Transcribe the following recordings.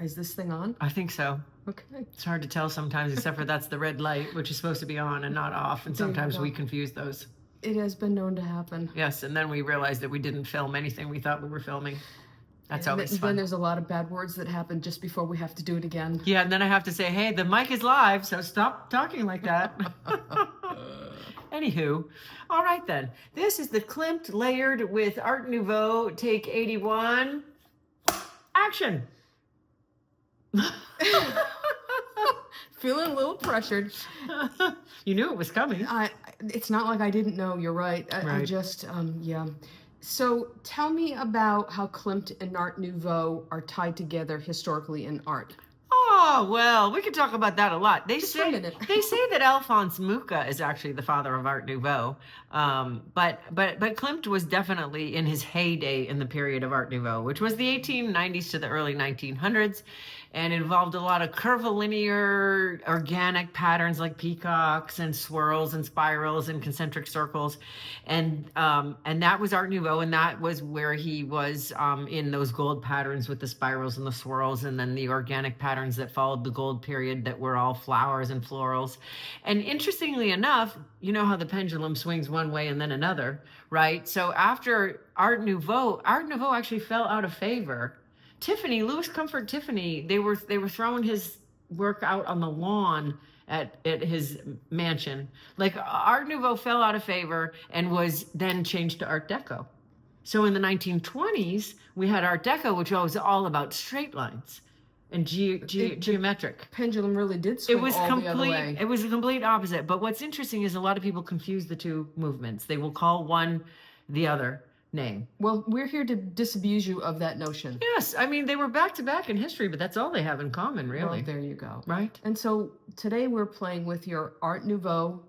Is this thing on? I think so. Okay. It's hard to tell sometimes, except for that's the red light, which is supposed to be on and not off. And sometimes we confuse those. It has been known to happen. Yes, and then we realize that we didn't film anything we thought we were filming. That's always fun. Then there's a lot of bad words that happen just before we have to do it again. Yeah, and then I have to say, hey, the mic is live, so stop talking like that. Anywho, all right then. This is the Klimt layered with Art Nouveau, take 81. Action! Feeling a little pressured. You knew it was coming. It's not like I didn't know, you're right. I just, yeah. So tell me about how Klimt and Art Nouveau are tied together historically in art. Oh, well, we could talk about that a lot. They Just say a minute. they say that Alphonse Mucha is actually the father of Art Nouveau. But Klimt was definitely in his heyday in the period of Art Nouveau, which was the 1890s to the early 1900s, and involved a lot of curvilinear organic patterns like peacocks and swirls and spirals and concentric circles. And that was Art Nouveau, and that was where he was in those gold patterns with the spirals and the swirls, and then the organic patterns that followed the gold period that were all flowers and florals. And interestingly enough, you know how the pendulum swings one way and then another, right? So after Art Nouveau actually fell out of favor. Tiffany, Louis Comfort Tiffany, they were throwing his work out on the lawn at his mansion. Like, Art Nouveau fell out of favor and was then changed to Art Deco. So in the 1920s, we had Art Deco, which was all about straight lines and geometric. Pendulum really did swing the other way. It was a complete opposite. But what's interesting is a lot of people confuse the two movements. They will call one the other name. Well, we're here to disabuse you of that notion. Yes, I mean, they were back to back in history, but that's all they have in common, really. Well, there you go. Right? And so today we're playing with your Art Nouveau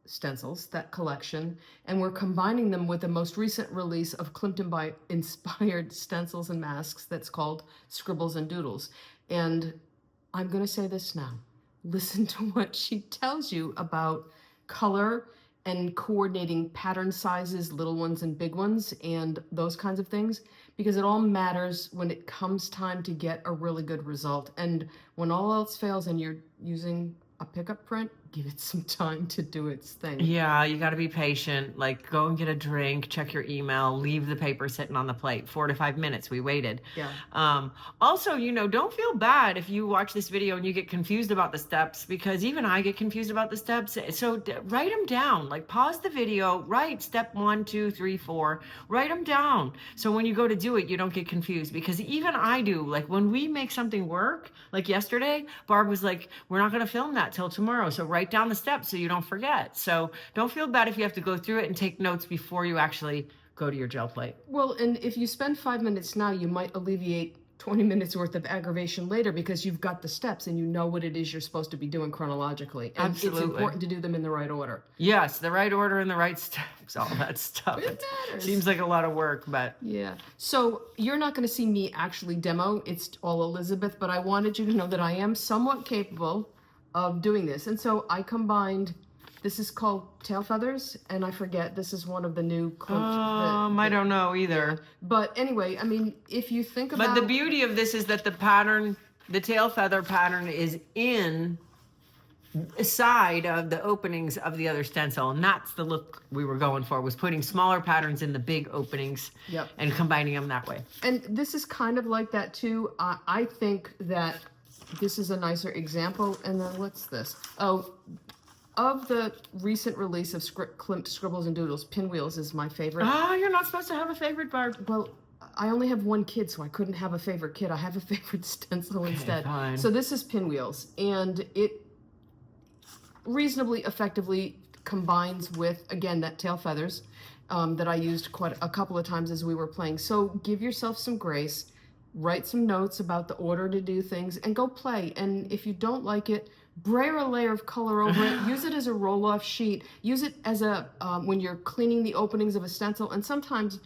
stencils, that collection, and we're combining them with the most recent release of Klimt-inspired stencils and masks that's called Scribbles and Doodles. And I'm going to say this now. Listen to what she tells you about color and coordinating pattern sizes, little ones and big ones, and those kinds of things, because it all matters when it comes time to get a really good result. And when all else fails and you're using a pickup print, give it some time to do its thing. Yeah, you got to be patient. Like, go and get a drink, check your email, leave the paper sitting on the plate. 4 to 5 minutes, we waited. Yeah. Also, you know, don't feel bad if you watch this video and you get confused about the steps, because even I get confused about the steps. So write them down. Like, pause the video, write step 1, 2, 3, 4. Write them down. So when you go to do it, you don't get confused, because even I do. Like, when we make something work, like yesterday, Barb was like, we're not going to film that till tomorrow. So write down the steps so you don't forget. So don't feel bad if you have to go through it and take notes before you actually go to your gel plate. Well, and if you spend 5 minutes now, you might alleviate 20 minutes worth of aggravation later, because you've got the steps and you know what it is you're supposed to be doing chronologically. And Absolutely. It's important to do them in the right order. Yes, the right order and the right steps, all that stuff. It matters. Seems like a lot of work, but... Yeah. So you're not going to see me actually demo. It's all Elizabeth, but I wanted you to know that I am somewhat capable of doing this. And so I combined, this is called tail feathers, and I forget, this is one of the new Klimt. I don't know either. Yeah. But anyway, I mean, if you think about... But the beauty of this is that the pattern, the tail feather pattern, is in the side of the openings of the other stencil, and that's the look we were going for, was putting smaller patterns in the big openings. Yep. And combining them that way. And this is kind of like that too. I think that this is a nicer example. And then what's this? Oh, of the recent release of Klimt Scribbles and Doodles, Pinwheels is my favorite. Ah, you're not supposed to have a favorite, Barb. Well, I only have one kid, so I couldn't have a favorite kid. I have a favorite stencil instead. Fine. So this is Pinwheels, and it reasonably effectively combines with, again, that tail feathers that I used quite a couple of times as we were playing. So give yourself some grace. Write some notes about the order to do things, and go play. And if you don't like it, brayer a layer of color over it. Use it as a roll-off sheet. Use it as a when you're cleaning the openings of a stencil. And sometimes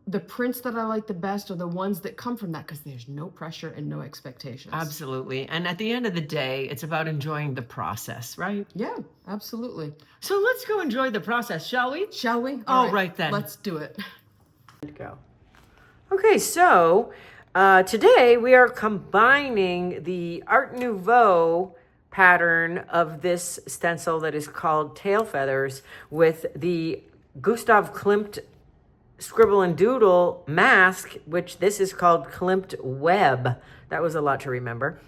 the prints that I like the best are the ones that come from that, because there's no pressure and no expectations. Absolutely. And at the end of the day, it's about enjoying the process, right? Yeah, absolutely. So let's go enjoy the process, shall we? Shall we? All right then. Let's do it. Go. Okay, so Today we are combining the Art Nouveau pattern of this stencil that is called Tail Feathers with the Gustav Klimt Scribble and Doodle mask, which this is called Klimt Web. That was a lot to remember.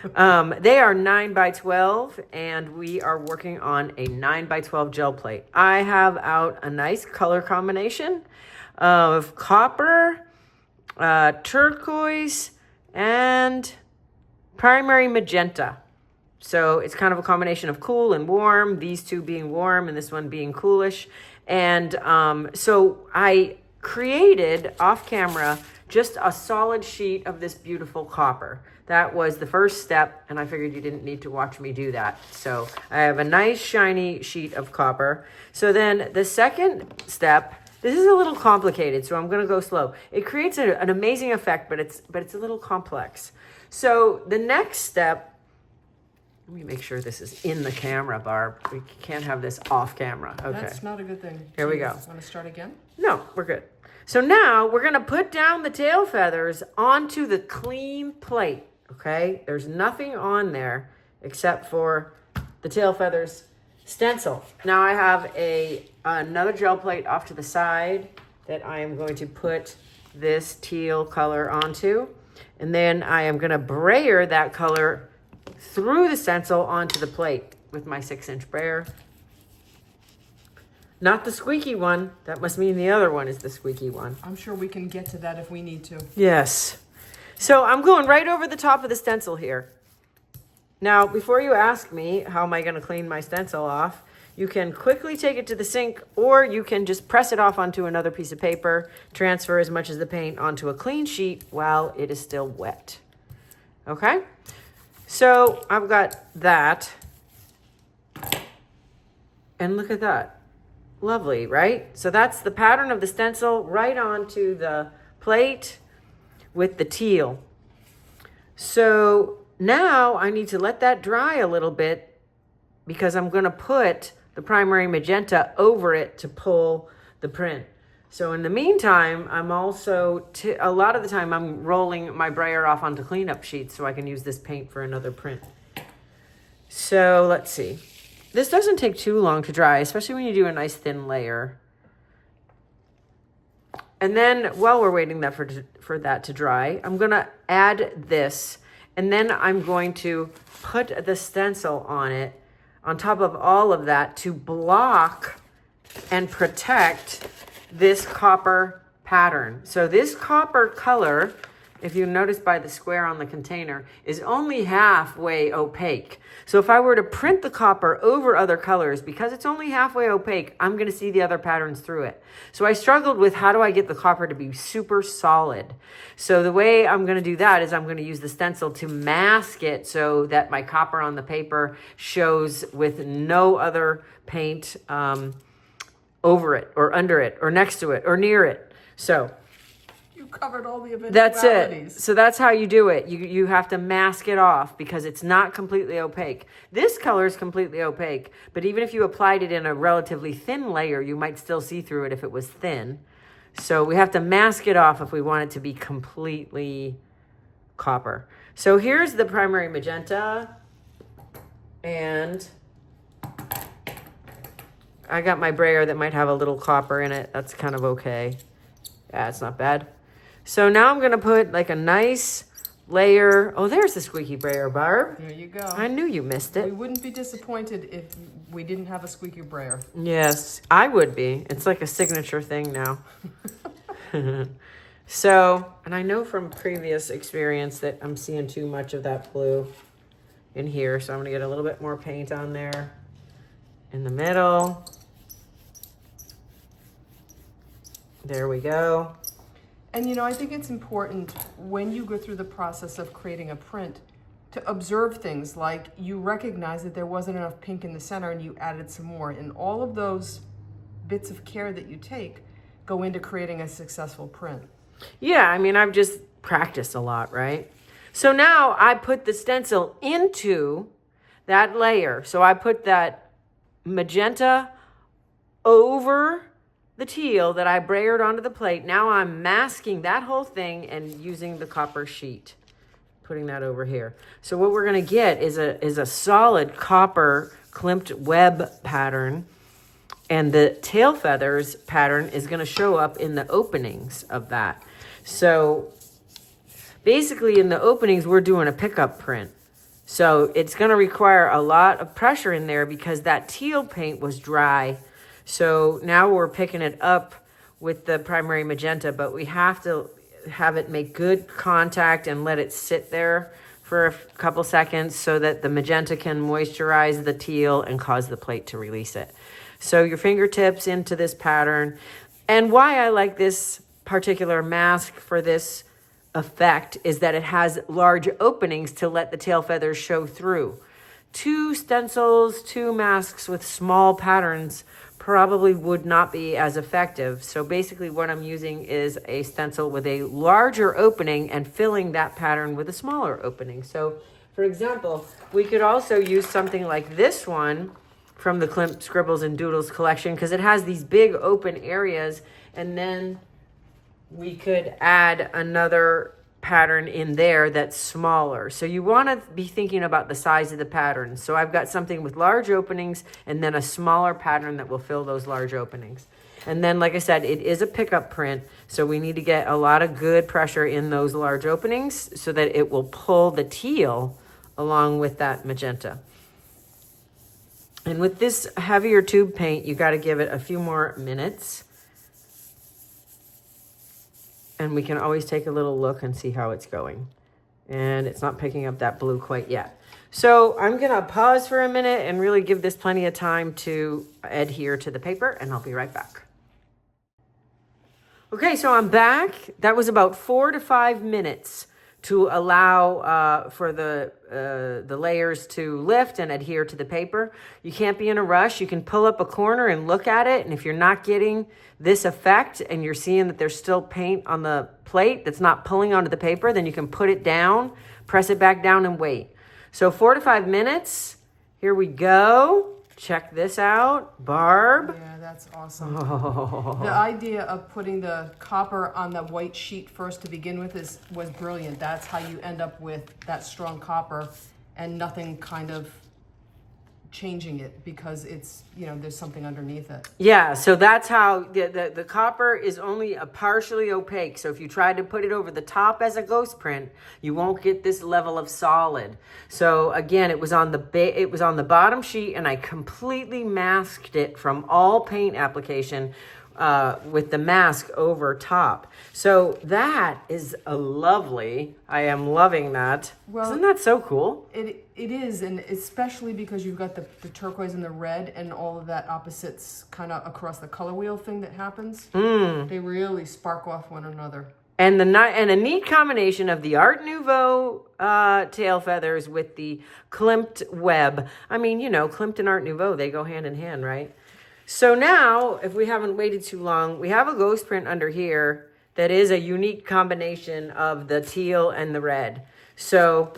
They are 9 by 12, and we are working on a 9 by 12 gel plate. I have out a nice color combination of copper, turquoise, and primary magenta. So it's kind of a combination of cool and warm, these two being warm and this one being coolish. And so I created off camera just a solid sheet of this beautiful copper. That was the first step, and I figured you didn't need to watch me do that. So I have a nice shiny sheet of copper. So then the second step, this is a little complicated, so I'm gonna go slow. It creates an amazing effect, but it's a little complex. So the next step, let me make sure this is in the camera, Barb. We can't have this off camera. Okay. That's not a good thing. Here we go. Want to start again? No, we're good. So now we're gonna put down the tail feathers onto the clean plate, okay? There's nothing on there except for the tail feathers stencil. Now I have another gel plate off to the side that I am going to put this teal color onto. And then I am gonna brayer that color through the stencil onto the plate with my 6-inch brayer. Not the squeaky one. That must mean the other one is the squeaky one. I'm sure we can get to that if we need to. Yes. So I'm going right over the top of the stencil here. Now, before you ask me, how am I going to clean my stencil off? You can quickly take it to the sink, or you can just press it off onto another piece of paper, transfer as much of the paint onto a clean sheet while it is still wet. Okay? So I've got that. And look at that. Lovely, right? So that's the pattern of the stencil right onto the plate with the teal. So now I need to let that dry a little bit because I'm going to put the primary magenta over it to pull the print. So in the meantime, I'm also, a lot of the time I'm rolling my brayer off onto cleanup sheets so I can use this paint for another print. So let's see. This doesn't take too long to dry, especially when you do a nice thin layer. And then while we're waiting for that to dry, I'm gonna add this, and then I'm going to put the stencil on it, on top of all of that, to block and protect this copper pattern. So this copper color, if you notice by the square on the container, is only halfway opaque. So if I were to print the copper over other colors, because it's only halfway opaque, I'm gonna see the other patterns through it. So I struggled with how do I get the copper to be super solid? So the way I'm gonna do that is I'm gonna use the stencil to mask it so that my copper on the paper shows with no other paint over it or under it or next to it or near it. So Covered all the eventualities. that's it. So that's how you do it. You have to mask it off because it's not completely opaque. This color is completely opaque, but even if you applied it in a relatively thin layer, you might still see through it if it was thin. So we have to mask it off if we want it to be completely copper. So here's the primary magenta, and I got my brayer that might have a little copper in it. That's kind of okay. Yeah, it's not bad. So now I'm going to put like a nice layer. Oh, there's the squeaky brayer, Barb. There you go. I knew you missed it. We wouldn't be disappointed if we didn't have a squeaky brayer. Yes, I would be. It's like a signature thing now. So, and I know from previous experience that I'm seeing too much of that blue in here. So I'm going to get a little bit more paint on there in the middle. There we go. And you know, I think it's important when you go through the process of creating a print to observe things like you recognize that there wasn't enough pink in the center and you added some more. And all of those bits of care that you take go into creating a successful print. Yeah, I mean, I've just practiced a lot, right? So now I put the stencil into that layer. So I put that magenta over the teal that I brayered onto the plate. Now I'm masking that whole thing and using the copper sheet, putting that over here. So what we're going to get is a solid copper Klimt web pattern, and the tail feathers pattern is going to show up in the openings of that. So basically in the openings, we're doing a pickup print. So it's going to require a lot of pressure in there because that teal paint was dry. So now we're picking it up with the primary magenta, but we have to have it make good contact and let it sit there for a couple seconds so that the magenta can moisturize the teal and cause the plate to release it. So your fingertips into this pattern. And why I like this particular mask for this effect is that it has large openings to let the tail feathers show through. 2 stencils, 2 masks with small patterns probably would not be as effective. So basically what I'm using is a stencil with a larger opening and filling that pattern with a smaller opening. So for example, we could also use something like this one from the Klimt Scribbles and Doodles collection because it has these big open areas, and then we could add another pattern in there that's smaller. So you want to be thinking about the size of the pattern. So I've got something with large openings and then a smaller pattern that will fill those large openings. And then, like I said, it is a pickup print, so we need to get a lot of good pressure in those large openings so that it will pull the teal along with that magenta. And with this heavier tube paint, you got to give it a few more minutes. And we can always take a little look and see how it's going. And it's not picking up that blue quite yet. So I'm going to pause for a minute and really give this plenty of time to adhere to the paper, and I'll be right back. Okay, so I'm back. That was about 4 to 5 minutes to allow for the layers to lift and adhere to the paper. You can't be in a rush. You can pull up a corner and look at it, and if you're not getting this effect and you're seeing that there's still paint on the plate that's not pulling onto the paper, then you can put it down, press it back down, and wait. So 4 to 5 minutes. Here we go. Check this out, Barb. Yeah, that's awesome. Oh. The idea of putting the copper on the white sheet first to begin with was brilliant. That's how you end up with that strong copper and nothing kind of changing it because it's, there's something underneath it. Yeah, so that's how the copper is only a partially opaque. So if you try to put it over the top as a ghost print, you won't get this level of solid. So again, it was on the bottom sheet, and I completely masked it from all paint application with the mask over top. So that is a lovely. I am loving that. Well, isn't that so cool? It is, and especially because you've got the turquoise and the red and all of that opposites kind of across the color wheel thing that happens. They really spark off one another. And a neat combination of the Art Nouveau tail feathers with the Klimt web. I mean, Klimt and Art Nouveau, they go hand in hand, right? So now, if we haven't waited too long, we have a ghost print under here that is a unique combination of the teal and the red. So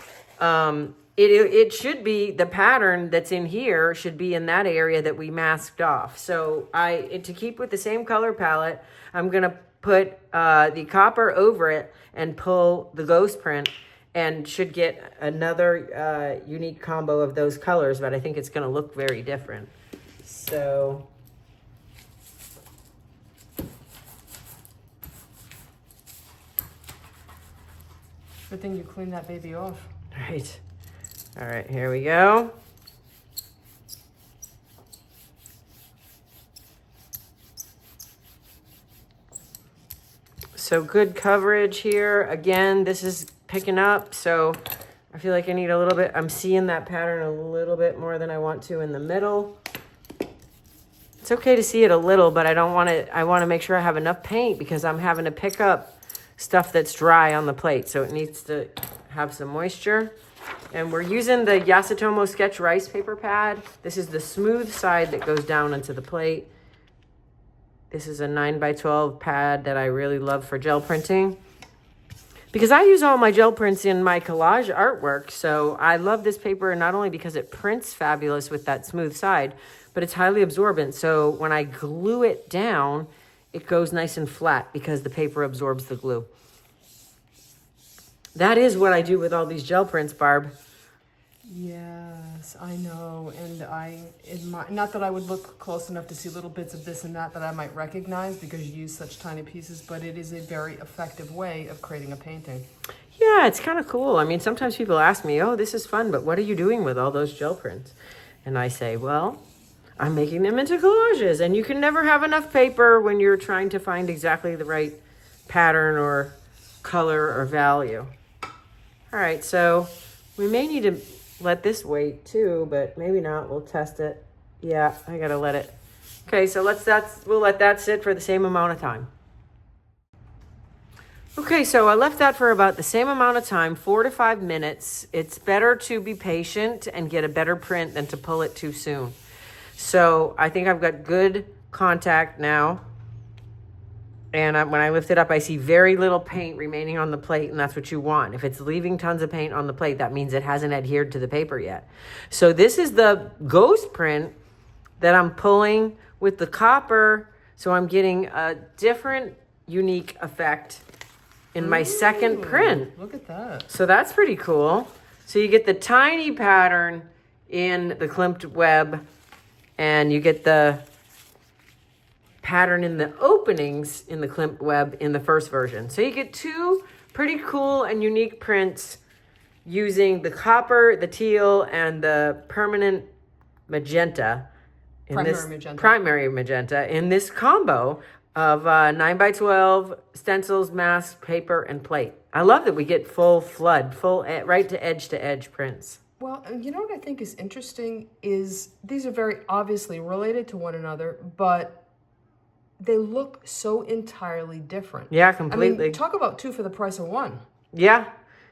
it should be, the pattern that's in here should be in that area that we masked off. So to keep with the same color palette, I'm going to put the copper over it and pull the ghost print, and should get another unique combo of those colors, but I think it's going to look very different. So good thing you cleaned that baby off. right. All right, here we go. So good coverage here. Again, this is picking up, so I feel like I need a little bit. I'm seeing that pattern a little bit more than I want to in the middle. It's okay to see it a little, but I want to make sure I have enough paint because I'm having to pick up stuff that's dry on the plate. So it needs to have some moisture. And we're using the Yasutomo Sketch Rice paper pad. This is the smooth side that goes down into the plate. This is a 9x12 pad that I really love for gel printing, because I use all my gel prints in my collage artwork. So I love this paper not only because it prints fabulous with that smooth side, but it's highly absorbent. So when I glue it down, it goes nice and flat because the paper absorbs the glue. That is what I do with all these gel prints, Barb. Yes, I know, and I admire, not that I would look close enough to see little bits of this and that I might recognize because you use such tiny pieces, but it is a very effective way of creating a painting. Yeah, it's kind of cool. I mean, sometimes people ask me, oh, this is fun, but what are you doing with all those gel prints? And I say, well, I'm making them into collages, and you can never have enough paper when you're trying to find exactly the right pattern or color or value. All right, so we may need to let this wait too, but maybe not. We'll test it. Yeah, I gotta let it. Okay, so we'll let that sit for the same amount of time. Okay, so I left that for about the same amount of time, 4 to 5 minutes. It's better to be patient and get a better print than to pull it too soon. So I think I've got good contact now. And when I lift it up, I see very little paint remaining on the plate, and that's what you want. If it's leaving tons of paint on the plate, that means it hasn't adhered to the paper yet. So this is the ghost print that I'm pulling with the copper, so I'm getting a different, unique effect in my second print. Look at that. So that's pretty cool. So you get the tiny pattern in the Klimt web, and you get the pattern in the openings in the Klimt web in the first version. So you get two pretty cool and unique prints using the copper, the teal, and the permanent magenta. Primary magenta in this combo of 9x12 stencils, mask, paper, and plate. I love that we get full flood, right to edge prints. Well, you know what I think is interesting is these are very obviously related to one another, but they look so entirely different. Yeah, completely. I mean, talk about two for the price of one. Yeah,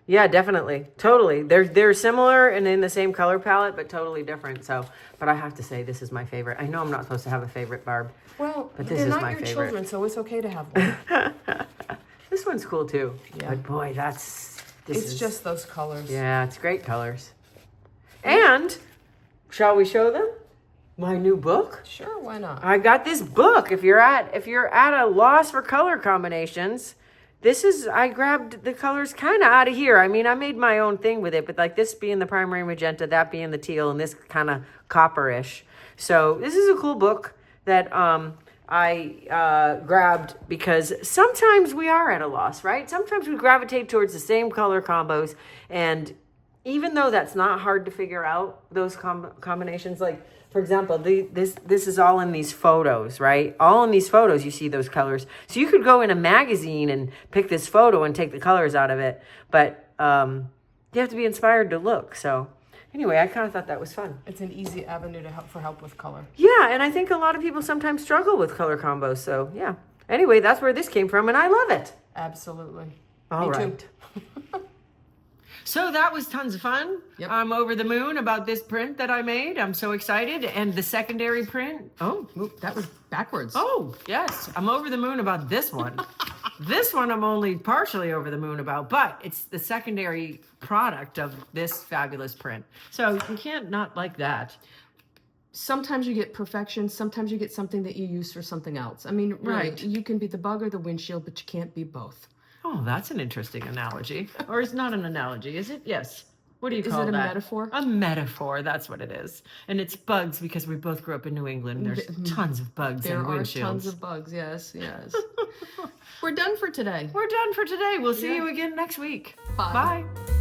definitely. Totally. They're similar and in the same color palette, but totally different. So, but I have to say, this is my favorite. I know I'm not supposed to have a favorite, Barb. Well, but this they're is not my your favorite. children, so it's okay to have one. This one's cool too. Yeah. But boy, it's just those colors. Yeah, it's great colors. And shall we show them my new book? Sure, why not? I got this book. If you're at a loss for color combinations, I grabbed the colors kind of out of here. I mean, I made my own thing with it, but like this being the primary magenta, that being the teal, and this kind of copperish. So this is a cool book that I grabbed because sometimes we are at a loss, right? Sometimes we gravitate towards the same color combos, and even though that's not hard to figure out, those combinations, like, for example, this is all in these photos, right? All in these photos, you see those colors. So you could go in a magazine and pick this photo and take the colors out of it, but you have to be inspired to look. So anyway, I kind of thought that was fun. It's an easy avenue for help with color. Yeah, and I think a lot of people sometimes struggle with color combos. So yeah. Anyway, that's where this came from, and I love it. Absolutely. All Me right. too. So that was tons of fun. Yep. I'm over the moon about this print that I made. I'm so excited. And the secondary print. Oh, that was backwards. Oh, yes. I'm over the moon about this one. This one I'm only partially over the moon about, but it's the secondary product of this fabulous print. So you can't not like that. Sometimes you get perfection. Sometimes you get something that you use for something else. I mean, really, Right. You can be the bug or the windshield, but you can't be both. Oh, that's an interesting analogy. Or it's not an analogy, is it? Yes. What do you call that? Is it a metaphor? A metaphor, that's what it is. And it's bugs because we both grew up in New England. There's tons of bugs and windshields. There are tons of bugs, yes. We're done for today. We're done for today. We'll see you again next week. Bye. Bye.